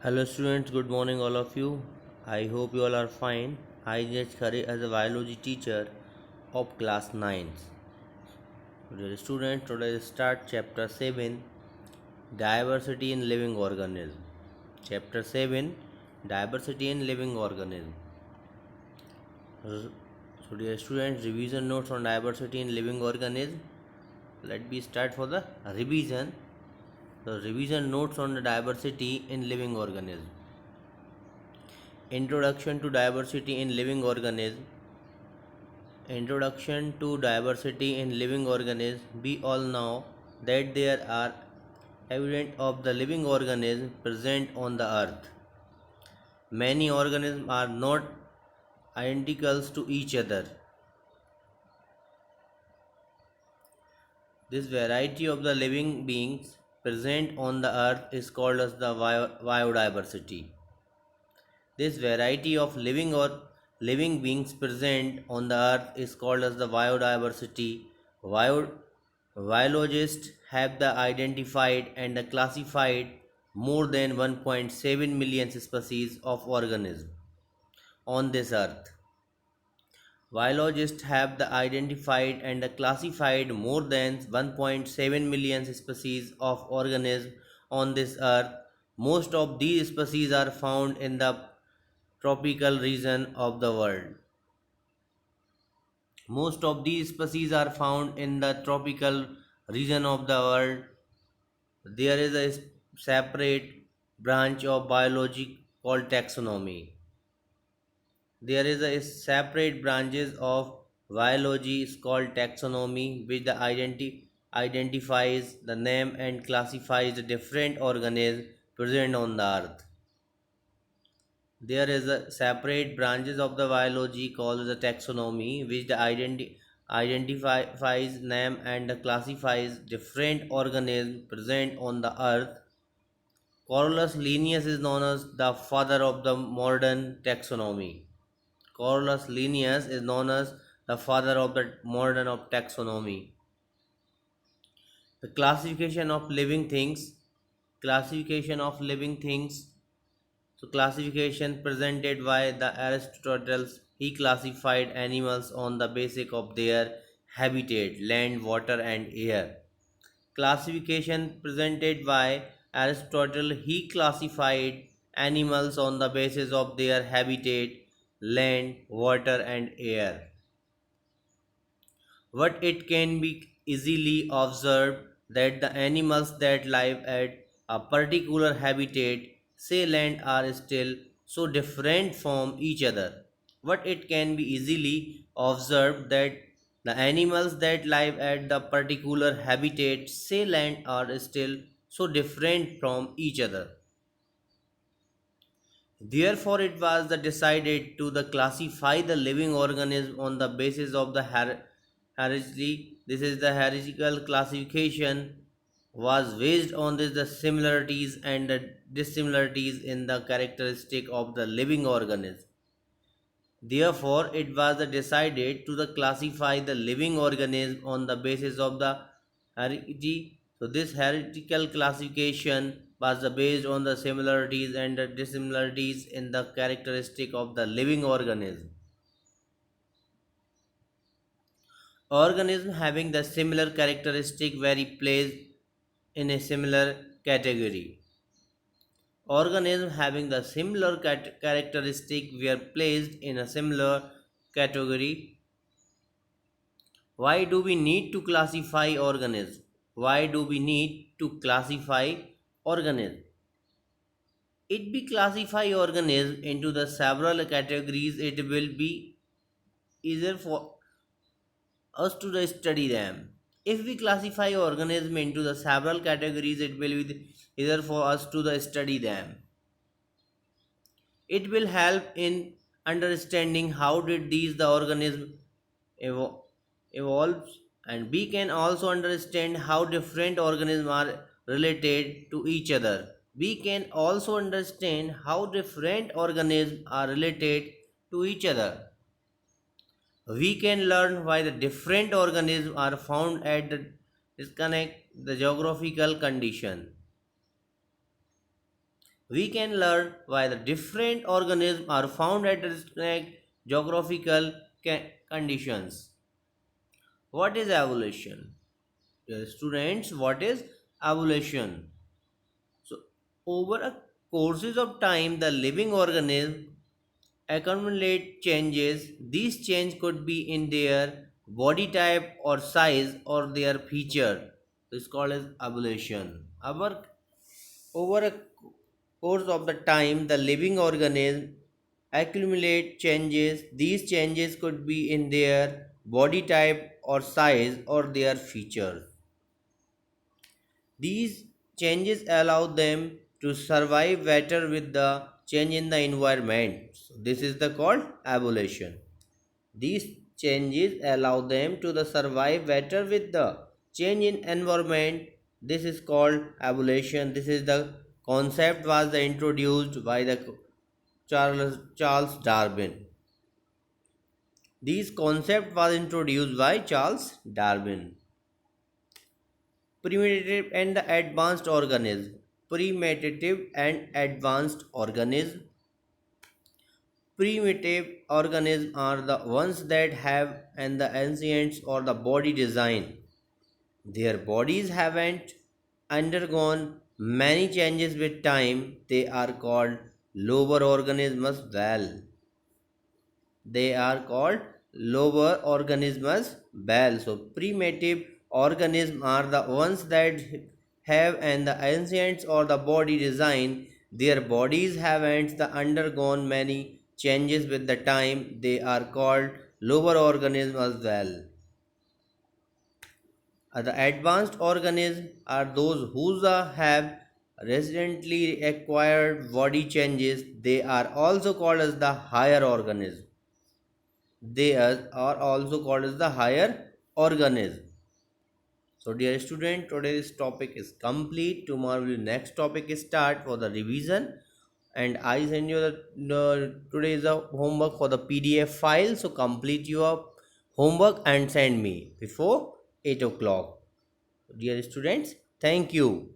Hello students, good morning all of you. I hope you all are fine. I Neeraj Khare as a biology teacher of class 9. Dear students, today we start chapter 7 Diversity in Living Organism. Chapter 7 Diversity in Living Organism. So dear students, revision notes on diversity in living organism. Let me start for the revision. The revision notes on the diversity in living organism. Introduction to diversity in living organism. Introduction to diversity in living organisms. We all know that there are evidence of the living organisms present on the earth. Many organisms are not identical to each other. This variety of the living beings present on the earth is called as the biodiversity. This variety of living beings present on the earth is called as the biodiversity. Biologists have the identified and the classified more than 1.7 million species of organisms on this earth. Biologists have the identified and the classified more than 1.7 million species of organisms on this earth. Most of these species are found in the tropical region of the world. Most of these species are found in the tropical region of the world. There is a separate branch of biology called taxonomy. There is a separate branches of biology is called taxonomy, which identifies the name and classifies the different organisms present on the earth. There is a separate branches of the biology called the taxonomy, which identifies name and classifies different organisms present on the earth. Carolus Linnaeus is known as the father of the modern taxonomy. Carolus Linnaeus is known as the father of the modern of taxonomy. The classification of living things. Classification of living things. So classification presented by the Aristotle. He classified animals on the basis of their habitat, land, water, and air. Classification presented by Aristotle. He classified animals on the basis of their habitat, land, water, and air. What it can be easily observed that the animals that live at a particular habitat, say land, are still so different from each other. What it can be easily observed that the animals that live at the particular habitat, say land, are still so different from each other. Therefore, it was decided to classify the living organism on the basis of the hierarchy. This is the hierarchical classification was based on the similarities and the dissimilarities in the characteristic of the living organism. Therefore, it was decided to classify the living organism on the basis of the hierarchy. So, this hierarchical classification was based on the similarities and the dissimilarities in the characteristic of the living organism. Organism having the similar characteristic were placed in a similar category. Organisms having the similar characteristic were placed in a similar category. Why do we need to classify organisms? Why do we need to classify organisms? It be classify organisms into the several categories. It will be easier for us to study them. If we classify organisms into the several categories, it will be easier for us to study them. It will help in understanding how did these the organism evolve, and we can also understand how different organisms are related to each other. We can also understand how different organisms are related to each other. We can learn why the different organisms are found at the disconnect the geographical condition. We can learn why the different organisms are found at distinct geographical conditions. What is evolution? Students, what is evolution? So, over a courses of time, the living organism accumulate changes. These changes could be in their body type or size or their feature. This is called as evolution. Over a course of the time, the living organism accumulate changes. These changes could be in their body type or size or their features. These changes allow them to survive better with the change in the environment. So this is the called evolution. These changes allow them to the survive better with the change in environment. This is called evolution. This is the concept was introduced by the Charles Darwin. This concept was introduced by Charles Darwin. Primitive and the advanced organism. Primitive and advanced organism. Primitive organisms are the ones that have and the ancients or the body design. Their bodies haven't undergone many changes with time. They are called lower organisms. Well, they are called lower organisms. Well, so primitive organisms are the ones that have and the ancients or the body design. Their bodies haven't the undergone many changes with the time. They are called lower organisms as well. The advanced organisms are those who have recently acquired body changes. They are also called as the higher organism. They are also called as the higher organism. So, dear student, today's topic is complete. Tomorrow, will next topic is start for the revision, and I send you the today is a homework for the PDF file. So, complete your homework and send me before 8 o'clock. Dear students, thank you.